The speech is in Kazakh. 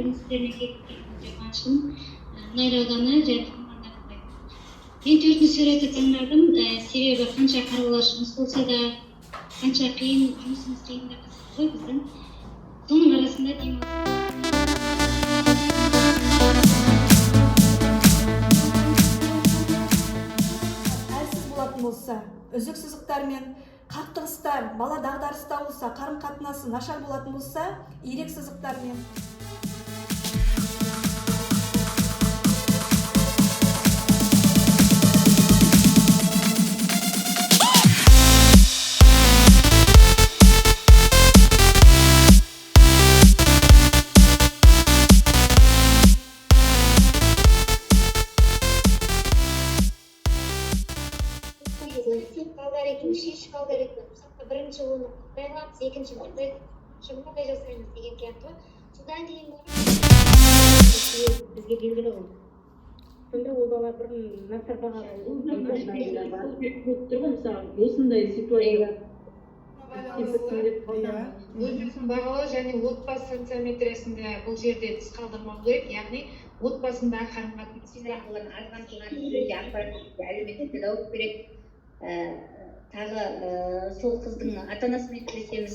принциптерине жакынчылык Найра ауданы жайкы командасында. Мен 4 сүрөттү тандадым. Себеби канча каралашыбыз болсо да, канча кыйын жұмысымыз кыйын да кызык биздин. Сонун арасында Әлсіз болатын болса, үзік сызықтар мен қақтығыстар, бала дағдарыста болса, қарым қатынасы нашар болатын болса, ирек сызықтар мен шешіп алгоритм. Мысалы, бірінші оны байлап, екінші мындай жасаймыз деген сияқты. Содан кейін бізге белгілі болды. Сонда ол бала бір насыр баға осындай ситуация өзін бағалау және отбасы санкциометриясында бұл жерде тыс қалдырмау керек, яғни отбасындағы қарым-қатынас әлеуметтік педагог керек. Тағы сол қыздың ата-анасымен келісеміз.